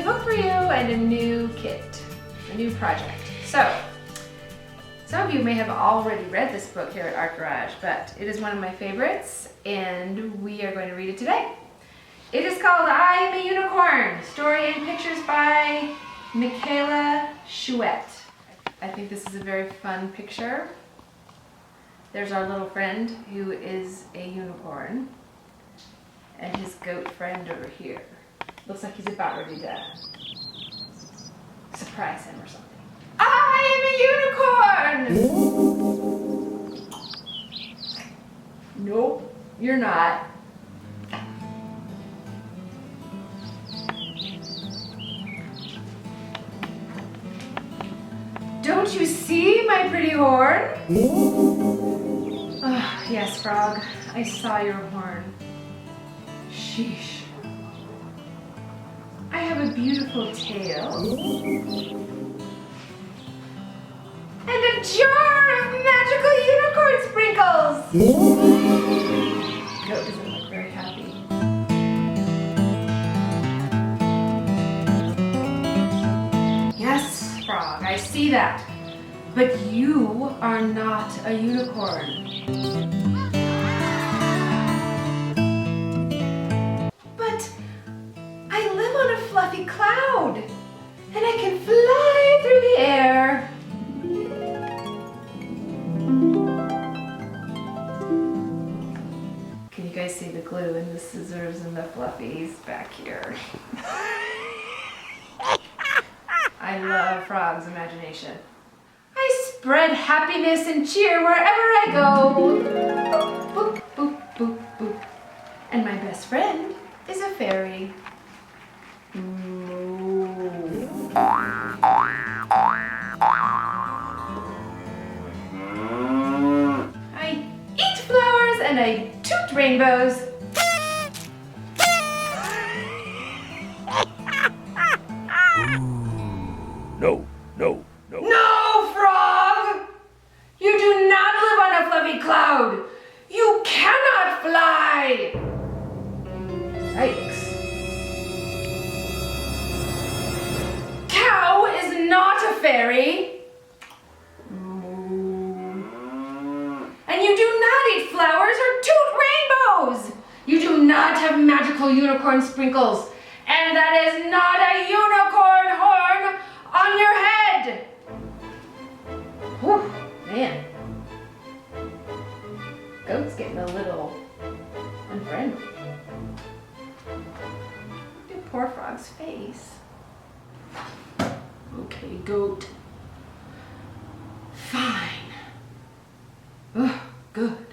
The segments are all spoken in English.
book for you and a new kit, a new project. So, some of you may have already read this book here at Art Garage, but it is one of my favorites and we are going to read it today. It is called I Am a Unicorn, story and pictures by Michaela Schuett. I think this is a very fun picture. There's our little friend who is a unicorn and his goat friend over here. Looks like he's about ready to surprise him or something. I am a unicorn! Nope, you're not. Don't you see my pretty horn? Oh, yes, Frog, I saw your horn. Sheesh. I have a beautiful tail. And a jar of magical unicorn sprinkles! Goat doesn't look very happy. Yes, Frog, I see that. But you are not a unicorn. But I live on a fluffy cloud, and I can fly through the air. Can you guys see the glue and the scissors and the fluffies back here? I love Frog's imagination. I spread happiness and cheer wherever I go. Boop, boop, boop, boop, boop. And my best friend is a fairy. I eat flowers and I toot rainbows. No. No, Frog! You do not live on a fluffy cloud. You cannot fly. Yikes. Cow is not a fairy. And you do not eat flowers or toot rainbows. You do not have magical unicorn sprinkles. And that is not a unicorn horn on your head. Whew, man. Goat's getting a little unfriendly. Look at poor Frog's face. Okay, Goat. Fine. Ugh, good.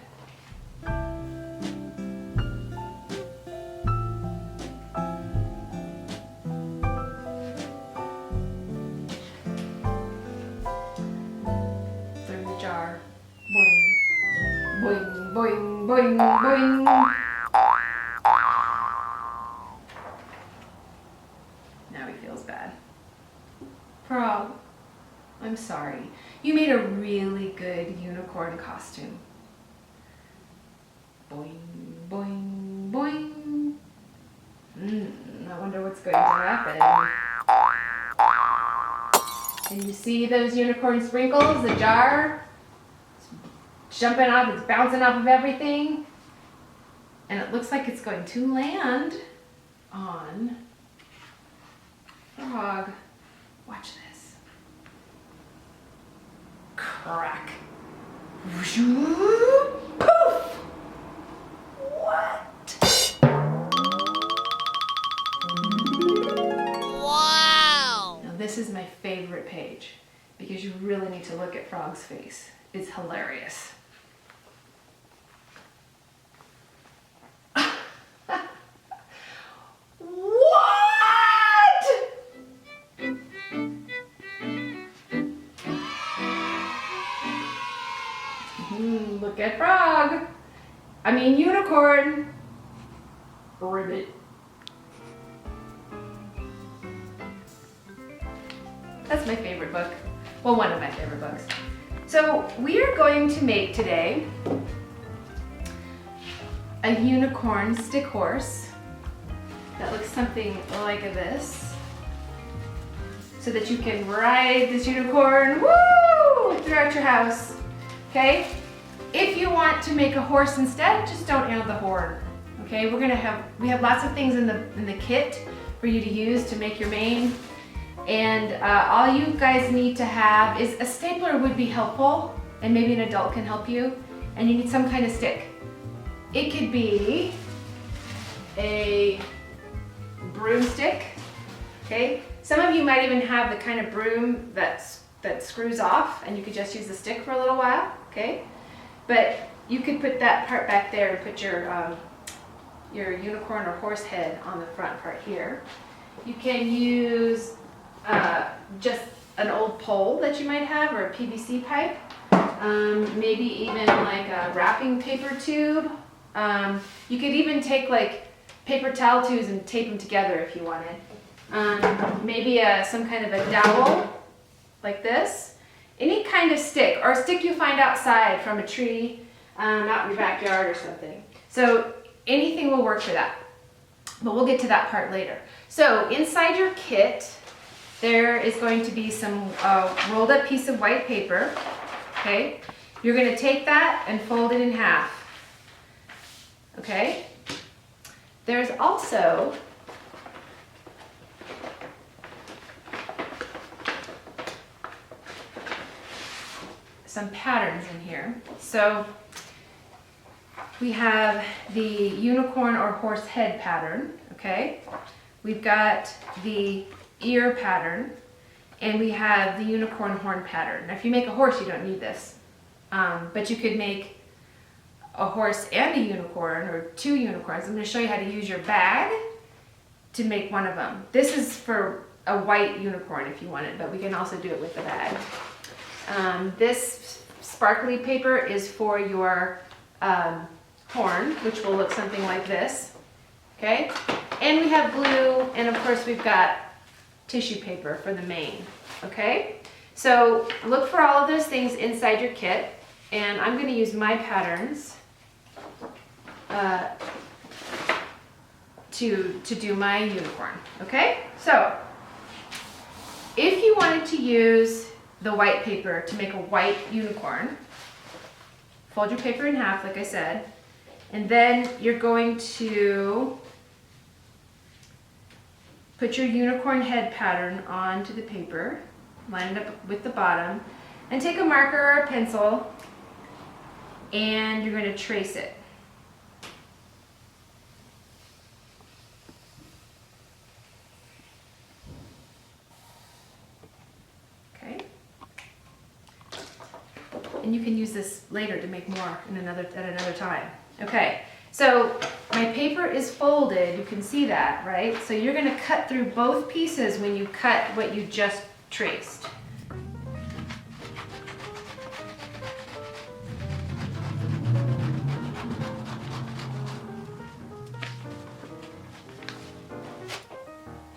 Through the jar. Boing. Boing, boing, boing, boing. Now he feels bad. Frog, I'm sorry. You made a really good unicorn costume. Boing, boing, boing. I wonder what's going to happen. Can you see those unicorn sprinkles? The jar? It's jumping off, it's bouncing off of everything. And it looks like it's going to land on Frog. Watch this. Crack. Poof! What? Wow! Now this is my favorite page because you really need to look at Frog's face. It's hilarious. Look at Frog. I mean unicorn. Ribbit. That's my favorite book. Well, one of my favorite books. So we are going to make today a unicorn stick horse that looks something like this. so that you can ride this unicorn, woo, throughout your house, okay? If you want to make a horse instead, just don't add the horn, okay? We have lots of things in the kit for you to use to make your mane. And all you guys need to have is a stapler would be helpful, and maybe an adult can help you. And you need some kind of stick. It could be a broomstick, okay? Some of you might even have the kind of broom that screws off, and you could just use the stick for a little while, okay? But you could put that part back there and put your unicorn or horse head on the front part here. You can use just an old pole that you might have, or a PVC pipe. Maybe even like a wrapping paper tube. You could even take like paper towel tubes and tape them together if you wanted. Maybe some kind of a dowel like this. Any kind of stick, or a stick you find outside from a tree, out in your backyard or something. So anything will work for that. But we'll get to that part later. So inside your kit, there is going to be some rolled up piece of white paper. Okay, you're going to take that and fold it in half. Okay, there's also some patterns in here. So we have the unicorn or horse head pattern. Okay, we've got the ear pattern, and we have the unicorn horn pattern. Now, if you make a horse, you don't need this, but you could make a horse and a unicorn, or two unicorns. I'm going to show you how to use your bag to make one of them. This is for a white unicorn if you want it, but we can also do it with the bag. This sparkly paper is for your horn, which will look something like this. Okay, and we have glue, and of course we've got tissue paper for the mane. Okay, so look for all of those things inside your kit, and I'm going to use my patterns to do my unicorn. Okay, so if you wanted to use the white paper to make a white unicorn, fold your paper in half like I said, and then you're going to put your unicorn head pattern onto the paper, line it up with the bottom, and take a marker or a pencil, and you're going to trace it. Okay? And you can use this later to make more at another time. Okay. So my paper is folded, you can see that, right? So you're going to cut through both pieces when you cut what you just traced.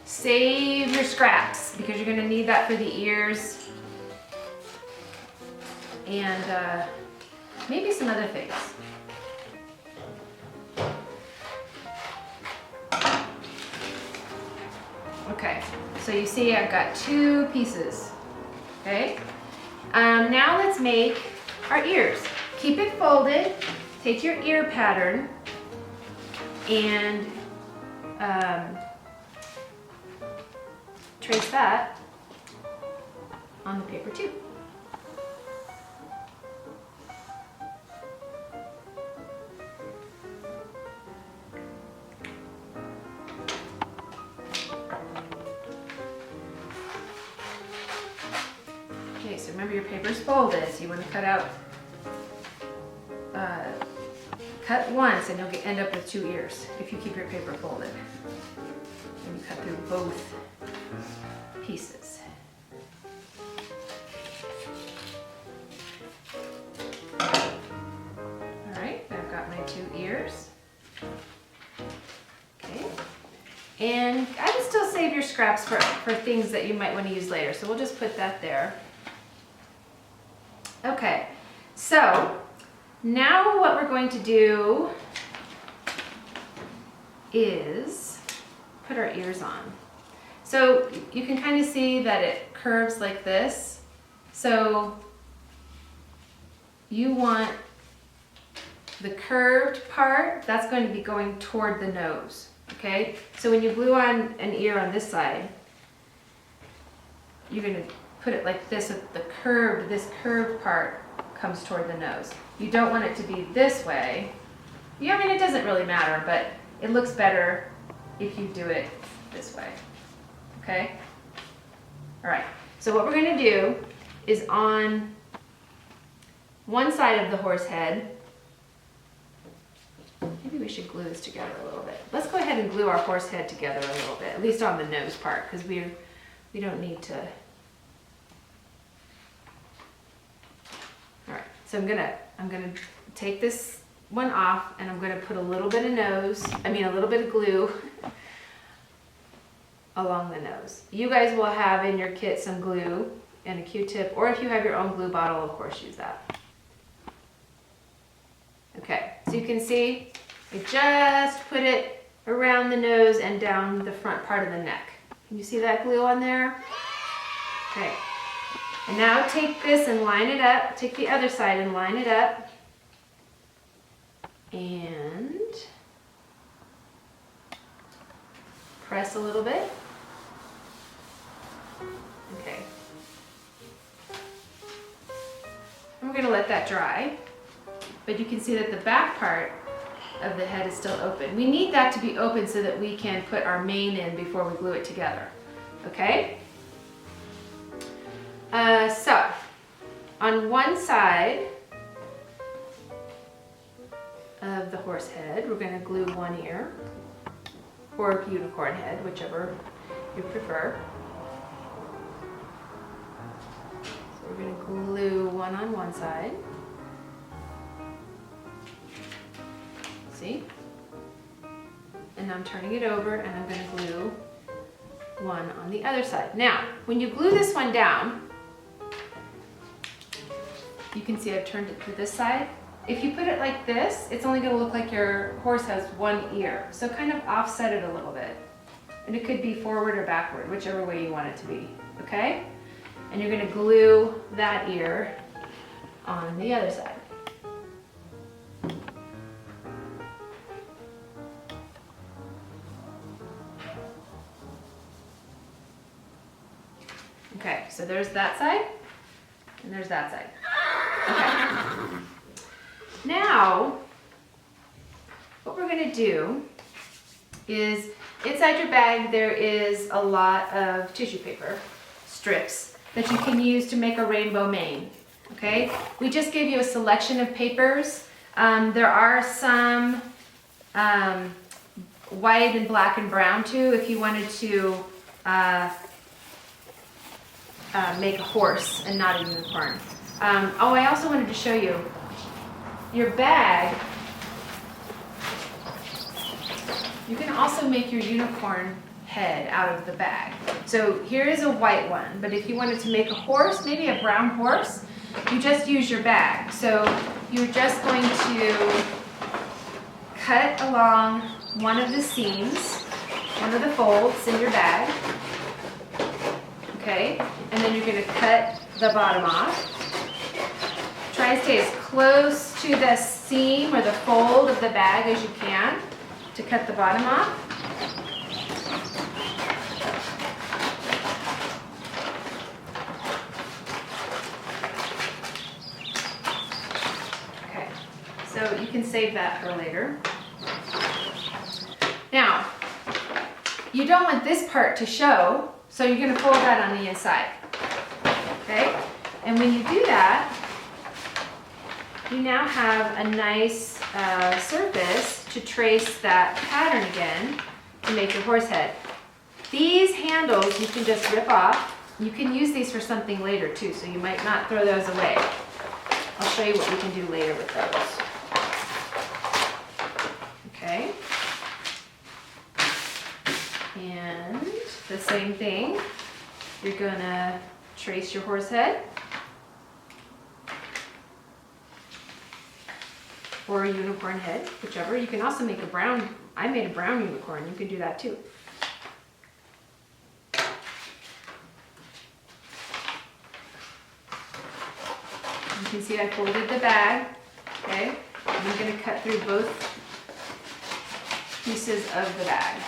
Save your scraps, because you're going to need that for the ears and maybe some other things. Okay, so you see I've got two pieces, okay? Now let's make our ears. Keep it folded, take your ear pattern, and trace that on the paper too. Okay, so remember your paper's folded, so you want to cut out, cut once and you'll end up with two ears if you keep your paper folded. And you cut through both pieces. Alright, I've got my two ears. Okay, and I would still save your scraps for things that you might want to use later, so we'll just put that there. Okay, so now what we're going to do is put our ears on. So you can kind of see that it curves like this. So you want the curved part, that's going to be going toward the nose, okay? So when you glue on an ear on this side, you're going to put it like this, with this curved part comes toward the nose. You don't want it to be this way. Yeah, I mean, it doesn't really matter, but it looks better if you do it this way, okay? All right, so what we're going to do is on one side of the horse head, maybe we should glue this together a little bit. Let's go ahead and glue our horse head together a little bit, at least on the nose part, because we don't need to. All right, so I'm gonna take this one off, and I'm gonna put a little bit of a little bit of glue along the nose. You guys will have in your kit some glue and a Q-tip, or if you have your own glue bottle, of course, use that. Okay, so you can see I just put it around the nose and down the front part of the neck. Can you see that glue on there? Okay, and now take this and line it up. Take the other side and line it up. And press a little bit. Okay. And we're going to let that dry. But you can see that the back part of the head is still open. We need that to be open so that we can put our mane in before we glue it together. Okay? So, on one side of the horse head, we're going to glue one ear, or unicorn head, whichever you prefer. So we're going to glue one on one side. See? And I'm turning it over, and I'm going to glue one on the other side. Now, when you glue this one down, you can see I've turned it to this side. If you put it like this, it's only going to look like your horse has one ear. So kind of offset it a little bit. And it could be forward or backward, whichever way you want it to be. Okay? And you're going to glue that ear on the other side. Okay, so there's that side, and there's that side. Okay. Now, what we're going to do is, inside your bag there is a lot of tissue paper strips that you can use to make a rainbow mane. Okay, we just gave you a selection of papers. There are some white and black and brown too, if you wanted to make a horse and not a unicorn. Oh, I also wanted to show you your bag. You can also make your unicorn head out of the bag. So here is a white one, but if you wanted to make a horse, maybe a brown horse, you just use your bag. So you're just going to cut along one of the seams, one of the folds in your bag. Okay, and then you're going to cut the bottom off. Try to stay as close to the seam or the fold of the bag as you can to cut the bottom off. Okay, so you can save that for later. Now, you don't want this part to show, so you're going to fold that on the inside. Okay, and when you do that, you now have a nice surface to trace that pattern again to make your horse head. These handles you can just rip off. You can use these for something later too, so you might not throw those away. I'll show you what we can do later with those. Okay. And the same thing, you're gonna trace your horse head. Or a unicorn head, whichever. You can also make a brown, I made a brown unicorn, you can do that too. You can see I folded the bag, okay? I'm gonna cut through both pieces of the bag.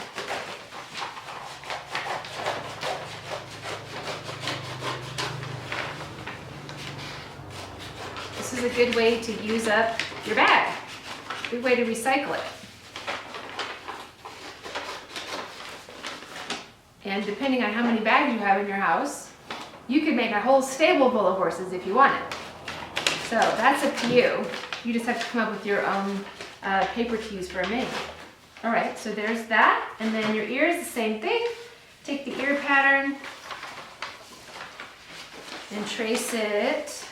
This is a good way to use up your bag. Good way to recycle it. And depending on how many bags you have in your house, you could make a whole stable full of horses if you wanted. So that's up to you. You just have to come up with your own paper to use for a mini. All right, so there's that. And then your ear is the same thing. Take the ear pattern and trace it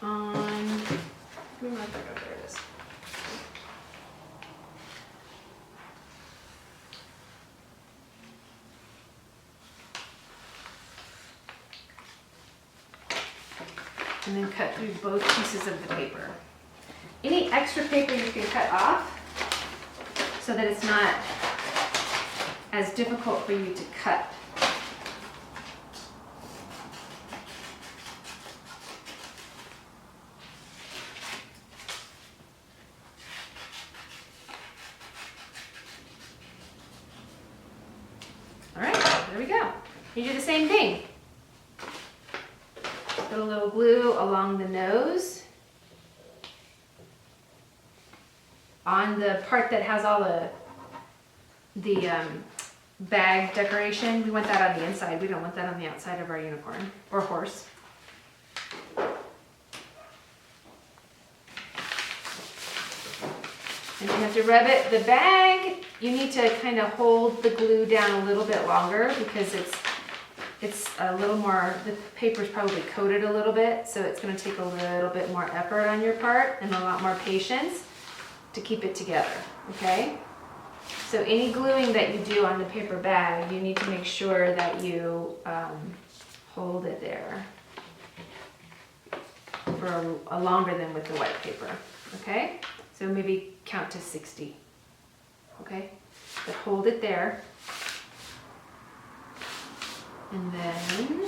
on, there it is. And then cut through both pieces of the paper. Any extra paper you can cut off so that it's not as difficult for you to cut. All right, there we go. You do the same thing. Put a little glue along the nose. On the part that has all the bag decoration, we want that on the inside. We don't want that on the outside of our unicorn or horse. And you have to rub it. The bag, you need to kind of hold the glue down a little bit longer because it's a little more, the paper's probably coated a little bit, so it's going to take a little bit more effort on your part and a lot more patience to keep it together, okay? So any gluing that you do on the paper bag, you need to make sure that you hold it there for a longer than with the white paper, okay? So maybe count to 60, okay? But hold it there. And then,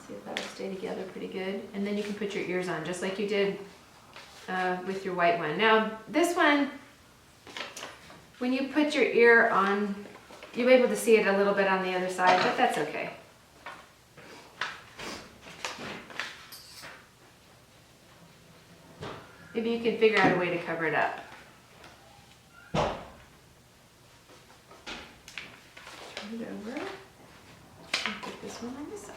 see if that'll stay together pretty good. And then you can put your ears on, just like you did with your white one. Now, this one, when you put your ear on, you'll be able to see it a little bit on the other side, but that's okay. Maybe you can figure out a way to cover it up. Turn it over and put this one on this side.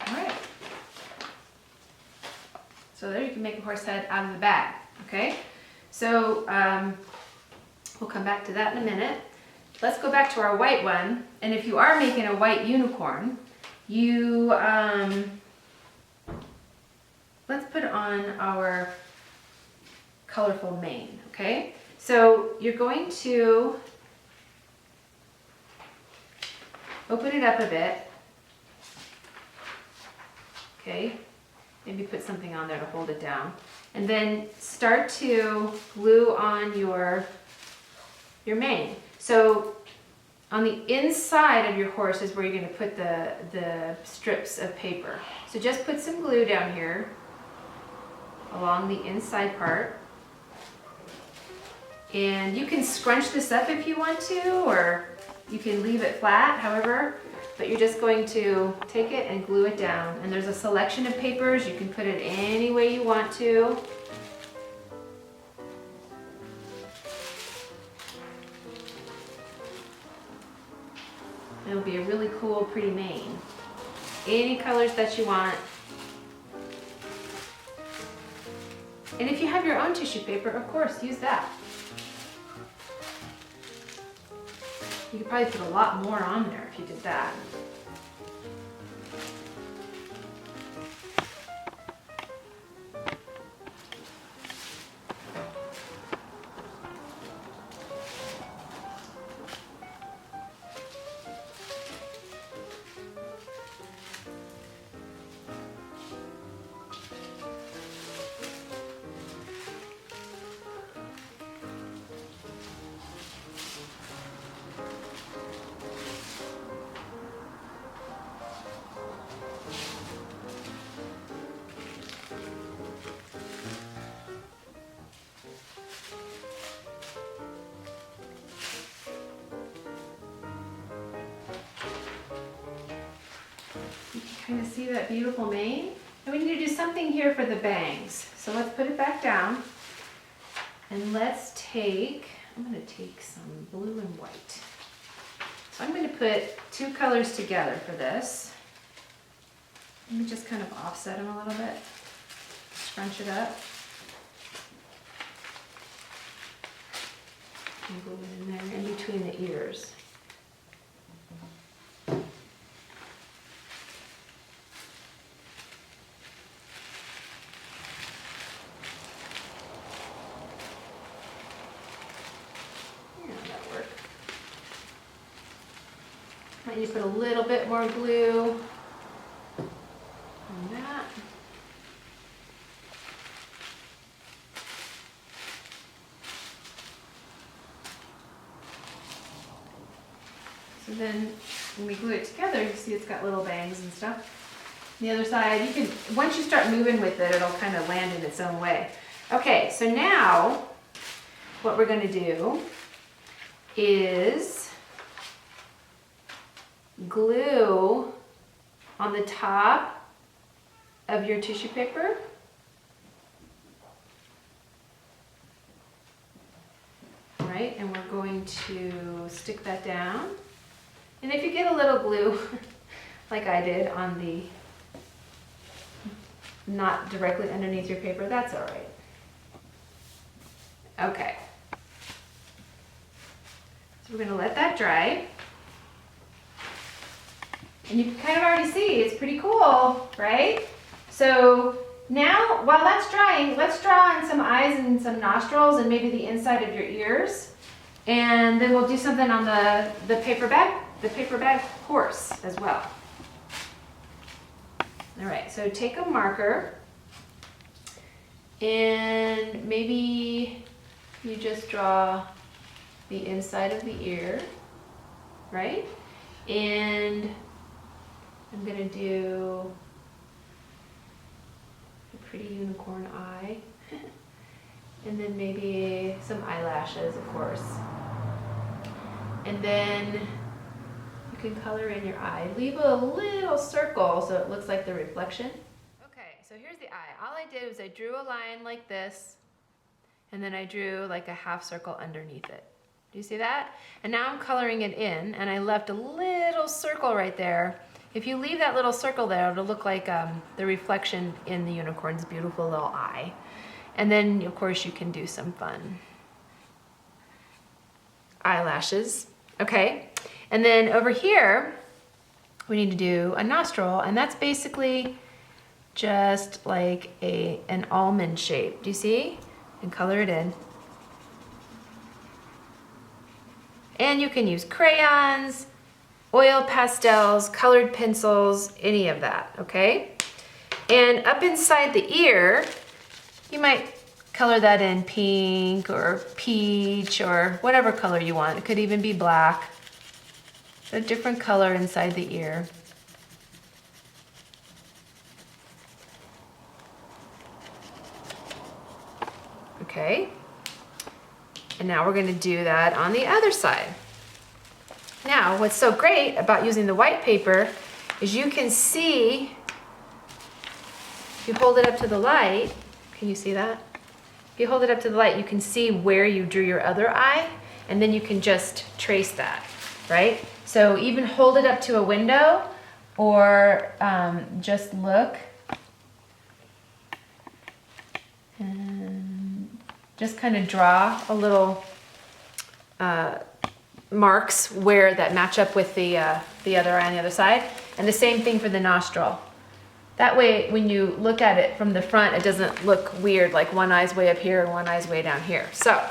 All right. So there you can make a horse head out of the bag, okay? So we'll come back to that in a minute. Let's go back to our white one. And if you are making a white unicorn, you, let's put on our colorful mane, okay? So you're going to open it up a bit, okay? Maybe put something on there to hold it down. And then start to glue on your mane. So on the inside of your horse is where you're going to put the strips of paper. So just put some glue down here along the inside part. And you can scrunch this up if you want to, or you can leave it flat, however, but you're just going to take it and glue it down. And there's a selection of papers. You can put it any way you want to. It'll be a really cool, pretty mane. Any colors that you want. And if you have your own tissue paper, of course, use that. You could probably put a lot more on there if you did that. kind of see that beautiful mane. And we need to do something here for the bangs. So let's put it back down. And let's take, I'm going to take some blue and white. So I'm going to put two colors together for this. Let me just kind of offset them a little bit. Scrunch it up. And glue it in there, in between the ears. Might need to put a little bit more glue on that. So then when we glue it together, you see it's got little bangs and stuff. The other side, you can, once you start moving with it, it'll kind of land in its own way. Okay, so now what we're going to do is glue on the top of your tissue paper. All right, and we're going to stick that down. And if you get a little glue, like I did on the, not directly underneath your paper, that's all right. Okay. So we're going to let that dry. And you can kind of already see it's pretty cool, right? So now, while that's drying, let's draw on some eyes and some nostrils and maybe the inside of your ears. And then we'll do something on the paper bag horse as well. All right, so take a marker and maybe you just draw the inside of the ear, right? And I'm gonna do a pretty unicorn eye. And then maybe some eyelashes, of course. And then you can color in your eye. Leave a little circle so it looks like the reflection. Okay, so here's the eye. All I did was I drew a line like this, and then I drew like a half circle underneath it. Do you see that? And now I'm coloring it in, and I left a little circle right there. If you leave that little circle there, it'll look like the reflection in the unicorn's beautiful little eye. And then, of course, you can do some fun eyelashes. Okay, and then over here, we need to do a nostril, and that's basically just like an almond shape. Do you see? And color it in. And you can use crayons, oil pastels, colored pencils, any of that, okay? And up inside the ear, you might color that in pink or peach or whatever color you want. It could even be black. A different color inside the ear. Okay. And now we're going to do that on the other side. Now, what's so great about using the white paper is you can see, if you hold it up to the light, can you see that? If you hold it up to the light, you can see where you drew your other eye, and then you can just trace that, right? So even hold it up to a window, or just look, and just kind of draw a little marks where that match up with the other eye on the other side. And the same thing for the nostril. That way, when you look at it from the front, it doesn't look weird, like one eye's way up here and one eye's way down here. So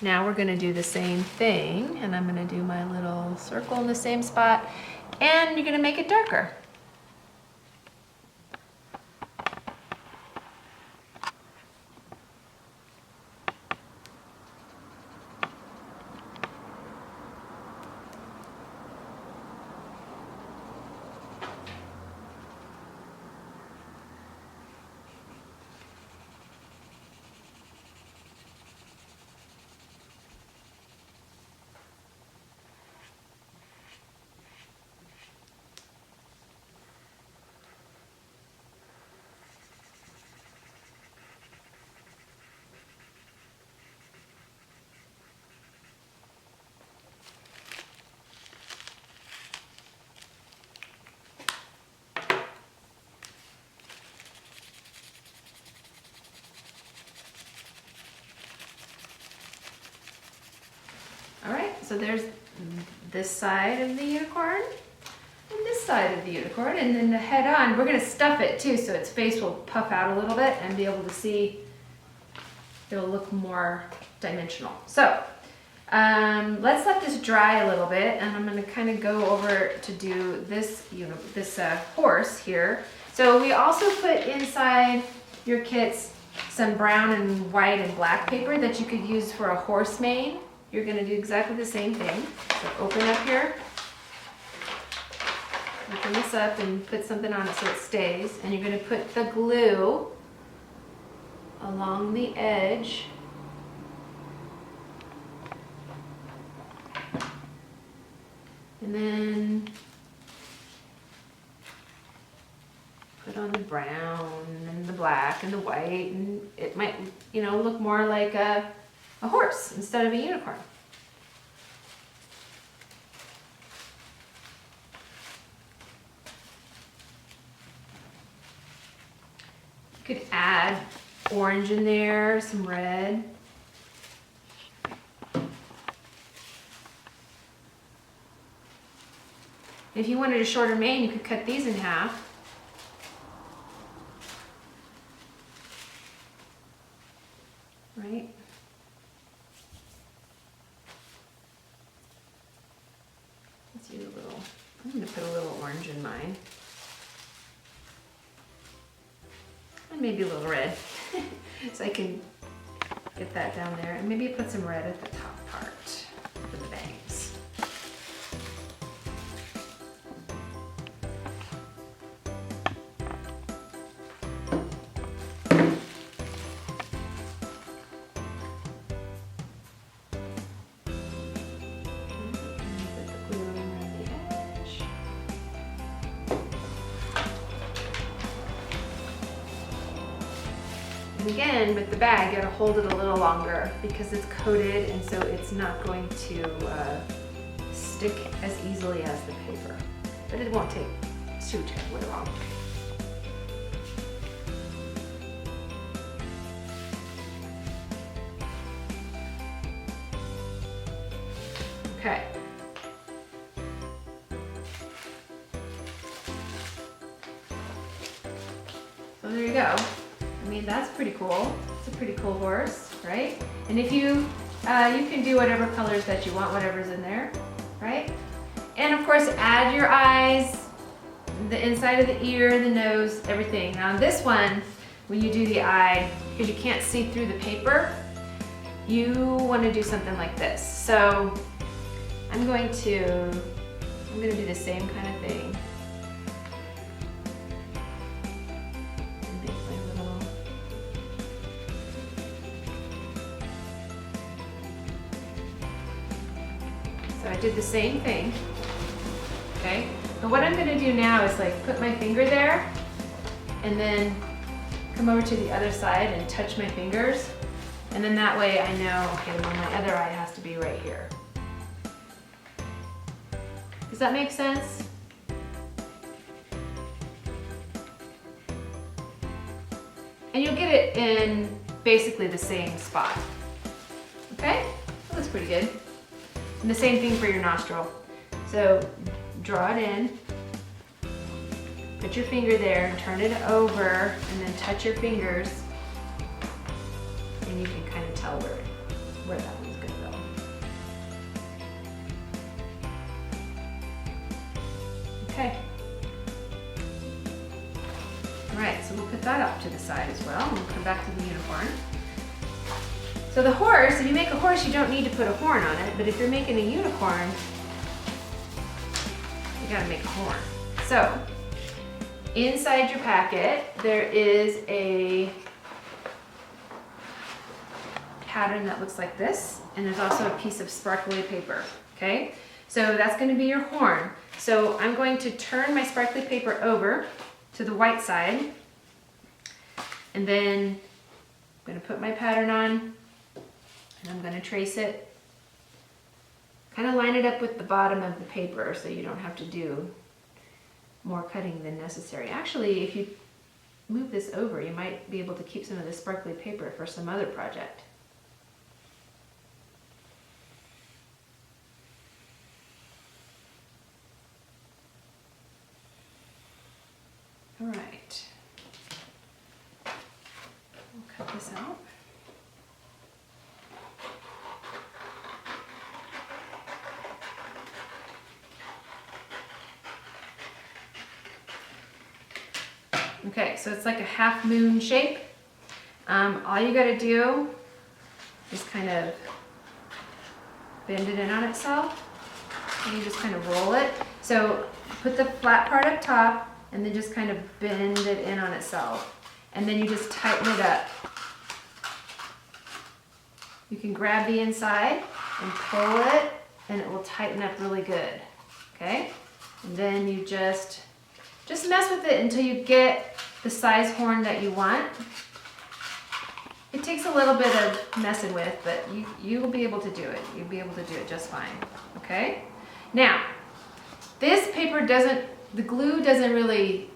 now we're gonna do the same thing, and I'm gonna do my little circle in the same spot, and you're gonna make it darker. So there's this side of the unicorn and this side of the unicorn, and then the head on, we're gonna stuff it too, so its face will puff out a little bit and be able to see, it'll look more dimensional. So let's let this dry a little bit, and I'm gonna kind of go over to do this, this horse here. So we also put inside your kits some brown and white and black paper that you could use for a horse mane. You're gonna do exactly the same thing. So open up here, open this up and put something on it so it stays. And you're gonna put the glue along the edge. And then put on the brown and the black and the white, and it might, look more like a horse instead of a unicorn. You could add orange in there, some red. If you wanted a shorter mane, you could cut these in half. Right? Let's use a little, I'm going to put a little orange in mine. And maybe a little red. So I can get that down there. And maybe put some red at the top part for the bangs. And again, with the bag, you gotta hold it a little longer because it's coated, and so it's not going to stick as easily as the paper. But it won't take too terribly long. Okay. So there you go. I mean, that's pretty cool. It's a pretty cool horse, right? And if you can do whatever colors that you want, whatever's in there, right? And of course, add your eyes, the inside of the ear, the nose, everything. Now this one, when you do the eye, because you can't see through the paper, you want to do something like this. So I'm going to do the same kind of thing. So I did the same thing, okay? And what I'm gonna do now is like put my finger there and then come over to the other side and touch my fingers. And then that way I know, okay, well my other eye has to be right here. Does that make sense? And you'll get it in basically the same spot, okay? That looks pretty good. And the same thing for your nostril. So draw it in, put your finger there, turn it over, and then touch your fingers, and you can kind of tell where that one's gonna go. Okay. All right, so we'll put that off to the side as well, and we'll come back to the unicorn. So the horse, if you make a horse, you don't need to put a horn on it, but if you're making a unicorn, you gotta make a horn. So, inside your packet, there is a pattern that looks like this, and there's also a piece of sparkly paper, okay? So that's gonna be your horn. So I'm going to turn my sparkly paper over to the white side, and then I'm gonna put my pattern on, and I'm going to trace it, kind of line it up with the bottom of the paper so you don't have to do more cutting than necessary. Actually, if you move this over, you might be able to keep some of the sparkly paper for some other project. this out. Okay, so it's like a half moon shape. All you gotta do is kind of bend it in on itself. And you just kind of roll it. So put the flat part up top and then just kind of bend it in on itself. And then you just tighten it up. You can grab the inside and pull it and it will tighten up really good. Okay? And then you just mess with it until you get the size horn that you want. It takes a little bit of messing with, but you will be able to do it. You'll be able to do it just fine. Okay? Now, this paper the glue doesn't really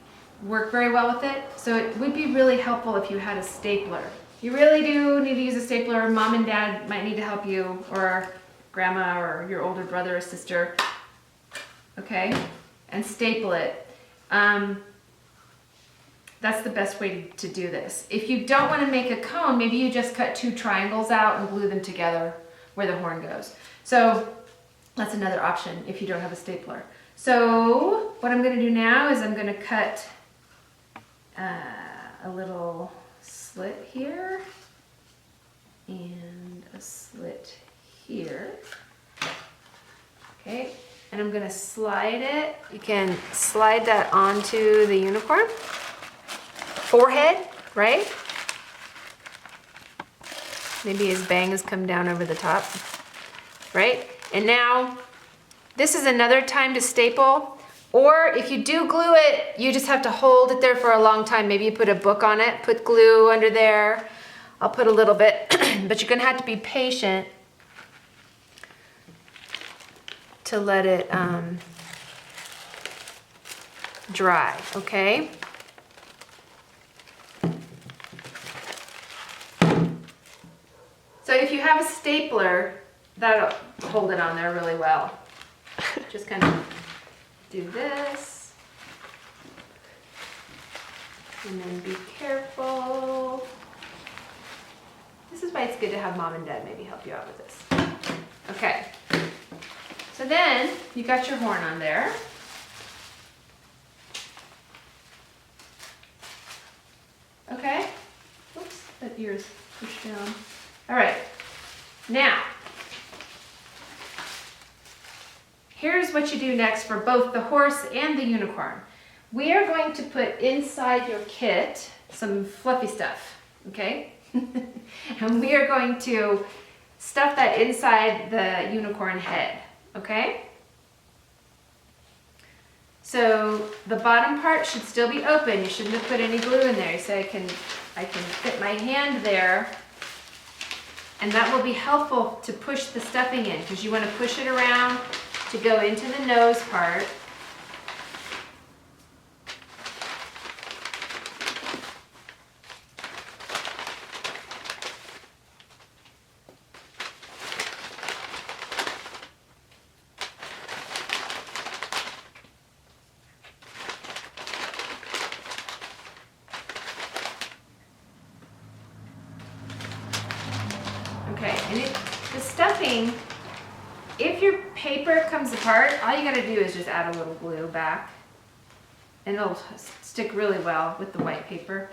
work very well with it, so it would be really helpful if you had a stapler. You really do need to use a stapler. Mom and Dad might need to help you, or Grandma, or your older brother or sister. Okay? And staple it. That's the best way to do this. If you don't want to make a cone, maybe you just cut 2 triangles out and glue them together where the horn goes. So that's another option if you don't have a stapler. So what I'm going to do now is I'm going to cut a little slit here and a slit here. Okay, and I'm going to slide it. You can slide that onto the unicorn forehead, right? Maybe his bangs come down over the top, right? And now, this is another time to staple, or if you do glue it, you just have to hold it there for a long time. Maybe you put a book on it, put glue under there. I'll put a little bit, but you're gonna have to be patient to let it dry, okay? So if you have a stapler, that'll hold it on there really well. Just kind of do this. And then be careful. This is why it's good to have Mom and Dad maybe help you out with this. Okay. So then you got your horn on there. Okay. Oops, that ear's pushed down. All right. Now, here's what you do next for both the horse and the unicorn. We are going to put inside your kit some fluffy stuff, okay? And we are going to stuff that inside the unicorn head, okay? So the bottom part should still be open. You shouldn't have put any glue in there. So I can fit my hand there, and that will be helpful to push the stuffing in, because you want to push it around to go into the nose part. Okay, and the stuffing, if your paper comes apart, all you gotta do is just add a little glue back, and it'll stick really well with the white paper.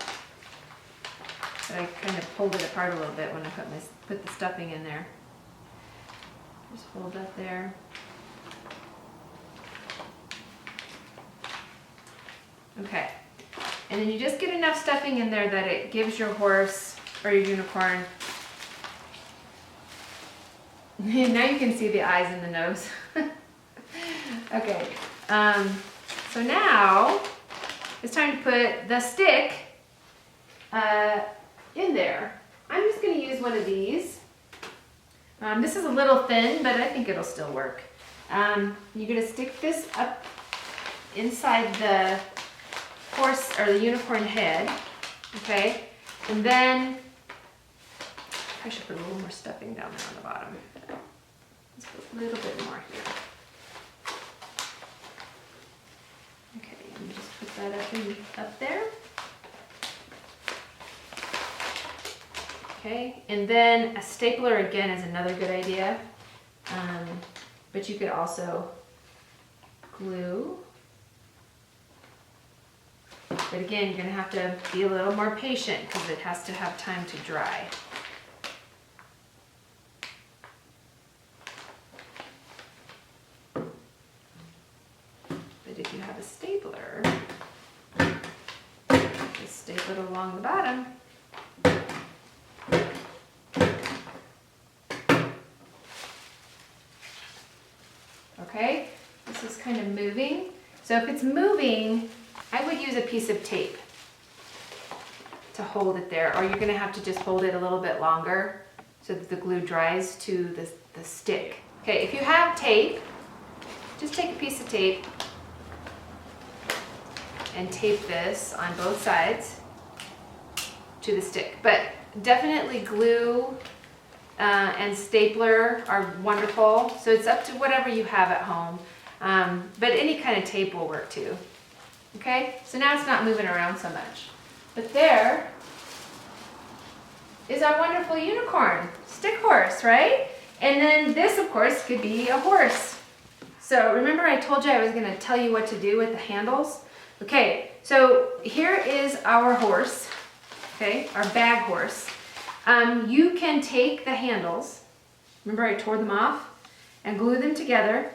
But I kind of pulled it apart a little bit when I put the stuffing in there. Just hold that there. Okay, and then you just get enough stuffing in there that it gives your horse or your unicorn. Now you can see the eyes and the nose. Okay, so now it's time to put the stick in there. I'm just going to use one of these. This is a little thin, but I think it'll still work. You're going to stick this up inside the horse or the unicorn head, okay? And then I should put a little more stuffing down there on the bottom. Let's put a little bit more here. Okay, let me just put that up there. Okay, and then a stapler again is another good idea, but you could also glue. But again, you're going to have to be a little more patient because it has to have time to dry. But if you have a stapler, just staple it along the bottom. Okay, this is kind of moving. So if it's moving, I would use a piece of tape to hold it there, or you're going to have to just hold it a little bit longer so that the glue dries to the stick. Okay, if you have tape, just take a piece of tape and tape this on both sides to the stick. But definitely glue and stapler are wonderful, so it's up to whatever you have at home. But any kind of tape will work too. Okay, so now it's not moving around so much. But there is our wonderful unicorn, stick horse, right? And then this, of course, could be a horse. So remember I told you I was going to tell you what to do with the handles? Okay, so here is our horse, okay, our bag horse. You can take the handles, remember I tore them off, and glue them together.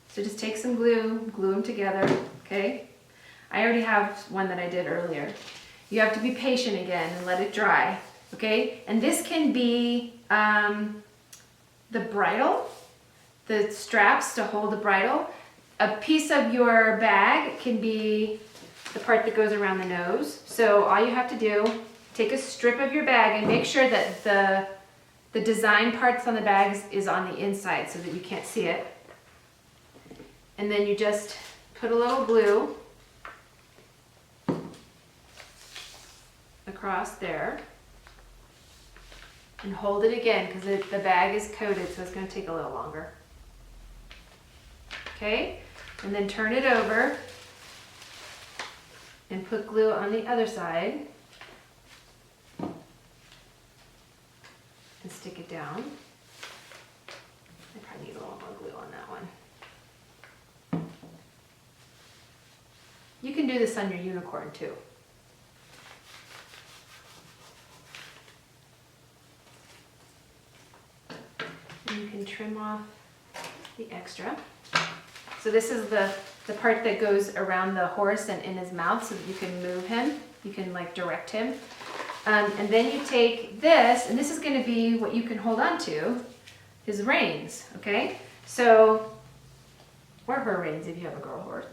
So just take some glue, glue them together, okay? I already have one that I did earlier. You have to be patient again and let it dry, okay? And this can be the bridle, the straps to hold the bridle. A piece of your bag can be the part that goes around the nose. So all you have to do, take a strip of your bag and make sure that the design parts on the bag is on the inside so that you can't see it. And then you just put a little glue across there and hold it again because the bag is coated, so it's going to take a little longer. Okay, and then turn it over and put glue on the other side and stick it down. I probably need a little more glue on that one. You can do this on your unicorn too. And you can trim off the extra. So this is the part that goes around the horse and in his mouth so that you can move him. You can like direct him. And then you take this, and this is going to be what you can hold on to, his reins, okay? So, or her reins if you have a girl horse.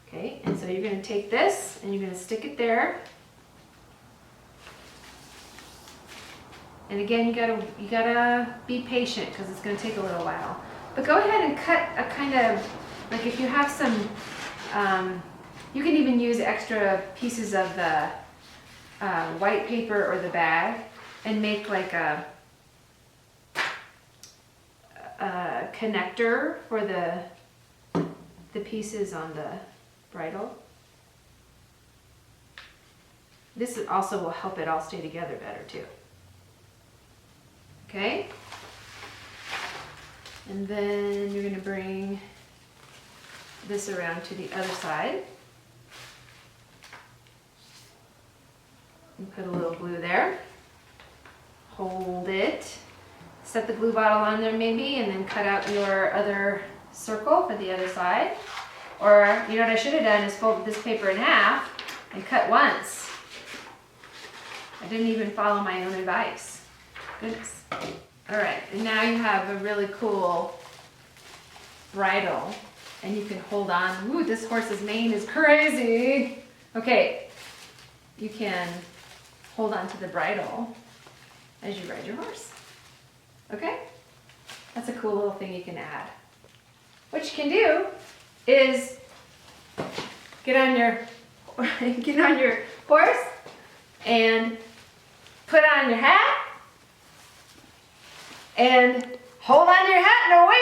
Okay, and so you're going to take this and you're going to stick it there. And again, you gotta be patient because it's going to take a little while. But go ahead and cut a kind of, like if you have some, you can even use extra pieces of the white paper or the bag and make like a connector for the pieces on the bridle. This also will help it all stay together better too. Okay? And then you're going to bring this around to the other side. And put a little glue there. Hold it. Set the glue bottle on there maybe, and then cut out your other circle for the other side. Or, you know what I should have done is fold this paper in half and cut once. I didn't even follow my own advice. Goodness. All right, and now you have a really cool bridle, and you can hold on. Ooh, this horse's mane is crazy. Okay, you can hold on to the bridle as you ride your horse. Okay, that's a cool little thing you can add. What you can do is get on your horse and put on your hat and hold on to your hat and away